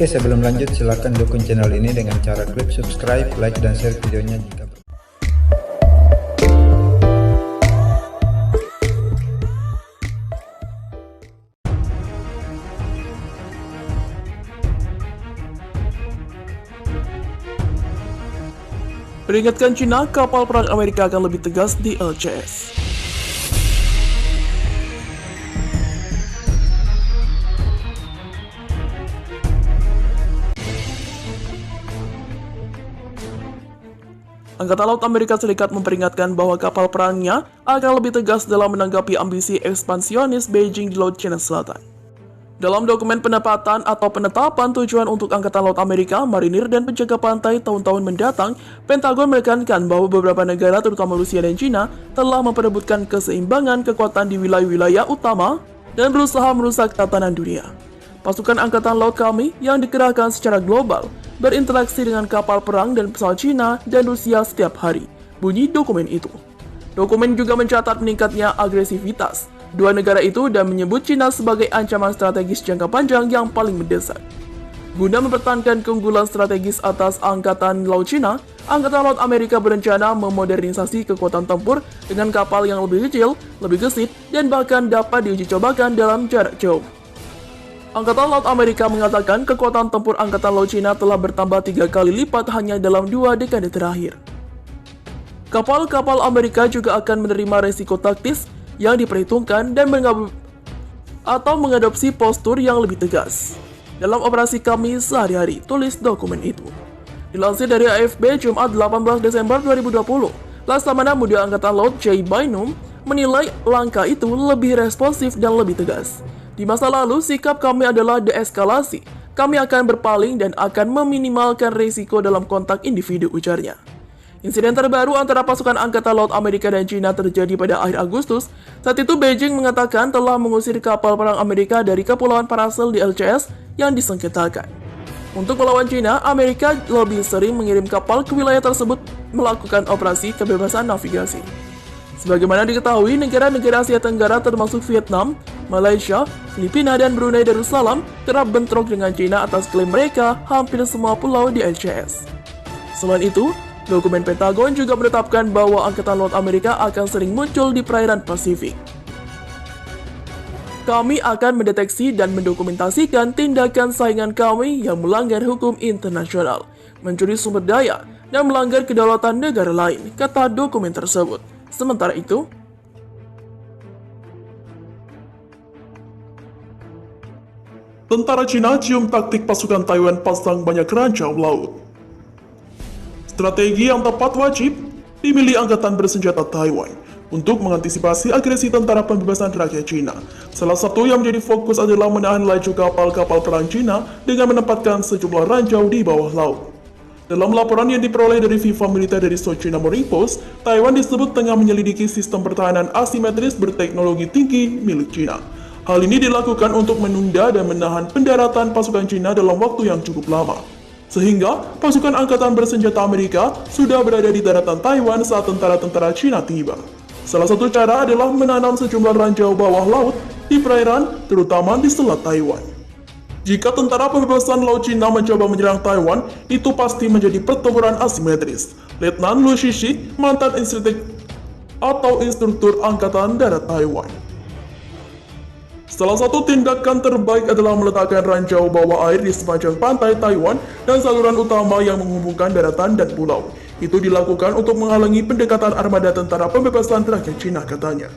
Oke, sebelum lanjut silahkan dukung channel ini dengan cara klik subscribe, like, dan share videonya jika Peringatkan Cina, kapal perang Amerika akan lebih tegas di LCS. Angkatan Laut Amerika Serikat memperingatkan bahwa kapal perangnya akan lebih tegas dalam menanggapi ambisi ekspansionis Beijing di Laut Cina Selatan. Dalam dokumen penetapan tujuan untuk Angkatan Laut Amerika, marinir, dan penjaga pantai tahun-tahun mendatang, Pentagon menekankan bahwa beberapa negara, terutama Rusia dan China, telah memperebutkan keseimbangan kekuatan di wilayah-wilayah utama dan berusaha merusak tatanan dunia. Pasukan Angkatan Laut kami yang dikerahkan secara global berinteraksi dengan kapal perang dan pesawat China dan Rusia setiap hari, bunyi dokumen itu. Dokumen juga mencatat meningkatnya agresivitas dua negara itu dan menyebut China sebagai ancaman strategis jangka panjang yang paling mendesak. Guna mempertahankan keunggulan strategis atas Angkatan Laut China, Angkatan Laut Amerika berencana memodernisasi kekuatan tempur dengan kapal yang lebih kecil, lebih gesit, dan bahkan dapat diuji cobakan dalam jarak jauh. Angkatan Laut Amerika mengatakan kekuatan tempur Angkatan Laut China telah bertambah 3 kali lipat hanya dalam 2 dekade terakhir. Kapal-kapal Amerika juga akan menerima resiko taktis yang diperhitungkan dan mengadopsi postur yang lebih tegas dalam operasi kami sehari-hari, tulis dokumen itu. Dilansir dari AFP Jumat 18 Desember 2020, Laksamana Muda Angkatan Laut Jay Bainum menilai langkah itu lebih responsif dan lebih tegas. Di masa lalu, sikap kami adalah deeskalasi. Kami akan berpaling dan akan meminimalkan risiko dalam kontak individu, ujarnya. Insiden terbaru antara pasukan Angkatan Laut Amerika dan China terjadi pada akhir Agustus. Saat itu Beijing mengatakan telah mengusir kapal perang Amerika dari Kepulauan Paracel di LCS yang disengketakan. Untuk melawan China, Amerika lebih sering mengirim kapal ke wilayah tersebut melakukan operasi kebebasan navigasi. Sebagaimana diketahui, negara-negara Asia Tenggara termasuk Vietnam, Malaysia, Filipina, dan Brunei Darussalam kerap bentrok dengan China atas klaim mereka hampir semua pulau di LCS. Selain itu, dokumen Pentagon juga menetapkan bahwa Angkatan Laut Amerika akan sering muncul di perairan Pasifik. Kami akan mendeteksi dan mendokumentasikan tindakan saingan kami yang melanggar hukum internasional, mencuri sumber daya, dan melanggar kedaulatan negara lain, kata dokumen tersebut. Sementara itu, tentara Cina cium taktik pasukan Taiwan pasang banyak ranjau laut. Strategi yang tepat wajib dimiliki Angkatan Bersenjata Taiwan untuk mengantisipasi agresi tentara pembebasan rakyat Cina. Salah satu yang menjadi fokus adalah menahan laju kapal-kapal perang Cina dengan menempatkan sejumlah ranjau di bawah laut. Dalam laporan yang diperoleh dari FIFA Militer dari South China Morning Post, Taiwan disebut tengah menyelidiki sistem pertahanan asimetris berteknologi tinggi milik Cina. Hal ini dilakukan untuk menunda dan menahan pendaratan pasukan Cina dalam waktu yang cukup lama. Sehingga pasukan Angkatan Bersenjata Amerika sudah berada di daratan Taiwan saat tentara-tentara Cina tiba. Salah satu cara adalah menanam sejumlah ranjau bawah laut di perairan, terutama di Selat Taiwan. Jika tentara pembebasan laut Cina mencoba menyerang Taiwan, itu pasti menjadi pertempuran asimetris. Letnan Lu Shishi, mantan instruktur Angkatan Darat Taiwan. Salah satu tindakan terbaik adalah meletakkan ranjau bawah air di sepanjang pantai Taiwan dan saluran utama yang menghubungkan daratan dan pulau. Itu dilakukan untuk menghalangi pendekatan armada tentara pembebasan rakyat Cina, katanya.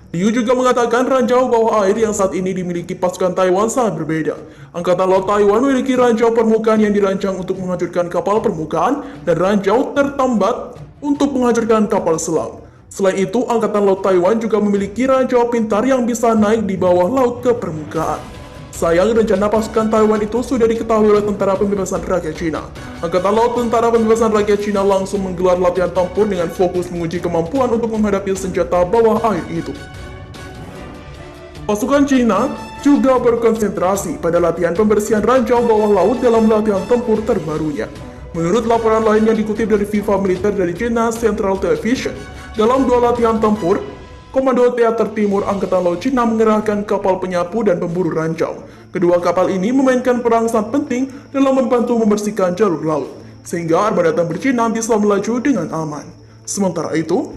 Liu juga mengatakan ranjau bawah air yang saat ini dimiliki pasukan Taiwan sangat berbeda. Angkatan Laut Taiwan memiliki ranjau permukaan yang dirancang untuk menghancurkan kapal permukaan dan ranjau tertambat untuk menghancurkan kapal selam. Selain itu, Angkatan Laut Taiwan juga memiliki ranjau pintar yang bisa naik di bawah laut ke permukaan. Sayang, rencana pasukan Taiwan itu sudah diketahui oleh tentara pembebasan rakyat Cina. Angkatan Laut Tentara Pembebasan Rakyat Cina langsung menggelar latihan tempur dengan fokus menguji kemampuan untuk menghadapi senjata bawah air itu. Pasukan Cina juga berkonsentrasi pada latihan pembersihan ranjau bawah laut dalam latihan tempur terbarunya. Menurut laporan lain yang dikutip dari FIFA Militer dari China Central Television, dalam 2 latihan tempur, Komando Teater Timur Angkatan Laut Cina mengerahkan kapal penyapu dan pemburu ranjau. Kedua kapal ini memainkan peran sangat penting dalam membantu membersihkan jalur laut, sehingga armada tanker Cina bisa melaju dengan aman. Sementara itu,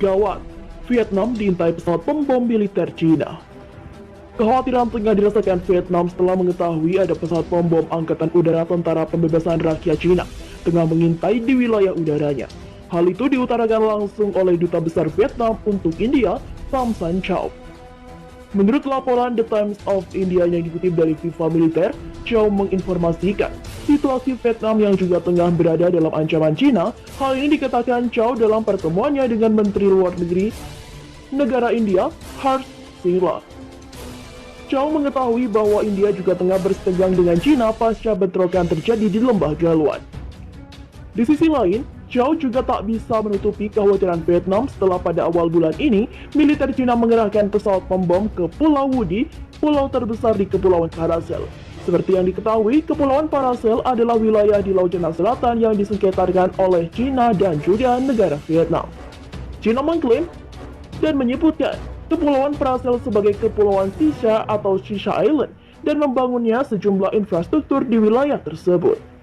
gawat, Vietnam diintai pesawat pembom militer Cina. Kekhawatiran tengah dirasakan Vietnam setelah mengetahui ada pesawat pembom Angkatan Udara Tentara Pembebasan Rakyat Cina tengah mengintai di wilayah udaranya. Hal itu diutarakan langsung oleh Duta Besar Vietnam untuk India, Pham San Chow. Menurut laporan The Times of India yang dikutip dari FIFA Militer, Chow menginformasikan situasi Vietnam yang juga tengah berada dalam ancaman Cina. Hal ini dikatakan Chow dalam pertemuannya dengan Menteri Luar Negeri negara India, Harsh Singla. Chow mengetahui bahwa India juga tengah bersetegang dengan Cina pasca bentrokan terjadi di Lembah Galwan. Di sisi lain, Chow juga tak bisa menutupi kekhawatiran Vietnam setelah pada awal bulan ini, militer Cina mengerahkan pesawat pembom ke Pulau Wudi, pulau terbesar di Kepulauan Paracel. Seperti yang diketahui, Kepulauan Paracel adalah wilayah di Laut Cina Selatan yang disengketakan oleh Cina dan juga negara Vietnam. Cina mengklaim dan menyebutkan Kepulauan Paracel sebagai Kepulauan Sisha atau Shisha Island dan membangunnya sejumlah infrastruktur di wilayah tersebut.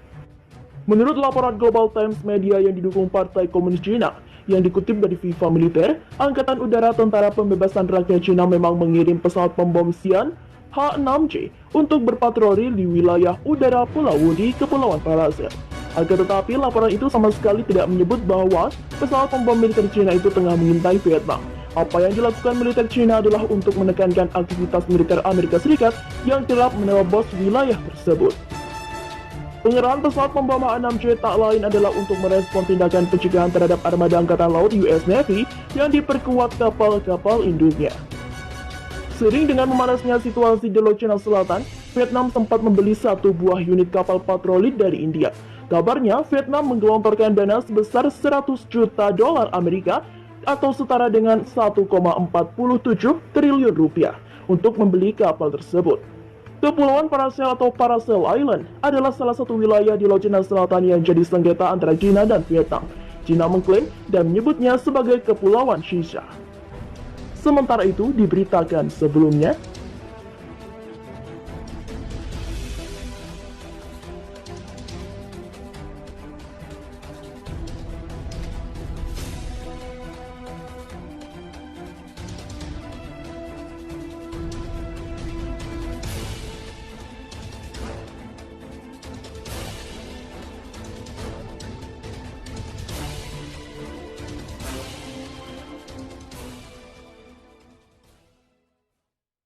Menurut laporan Global Times Media yang didukung Partai Komunis Cina, yang dikutip dari FIFA Militer, Angkatan Udara Tentara Pembebasan Rakyat Cina memang mengirim pesawat pembom Xi'an H-6C untuk berpatroli di wilayah udara Pulau Wudi, Kepulauan Paracel. Akan tetapi, laporan itu sama sekali tidak menyebut bahwa pesawat pembom militer Cina itu tengah mengintai Vietnam. Apa yang dilakukan militer Cina adalah untuk menekankan aktivitas militer Amerika Serikat yang kerap menerobos wilayah tersebut. Pengerahan pesawat pembom H-6C tak lain adalah untuk merespon tindakan pencegahan terhadap armada Angkatan Laut US Navy yang diperkuat kapal-kapal induknya. Seiring dengan memanasnya situasi di Laut Cina Selatan, Vietnam sempat membeli satu buah unit kapal patroli dari India. Kabarnya, Vietnam menggelontorkan dana sebesar 100 juta dolar Amerika atau setara dengan 1,47 triliun rupiah untuk membeli kapal tersebut. Kepulauan Paracel atau Paracel Island adalah salah satu wilayah di Laut Cina Selatan yang jadi sengketa antara Cina dan Vietnam. Cina mengklaim dan menyebutnya sebagai Kepulauan Shisha. Sementara itu, diberitakan sebelumnya,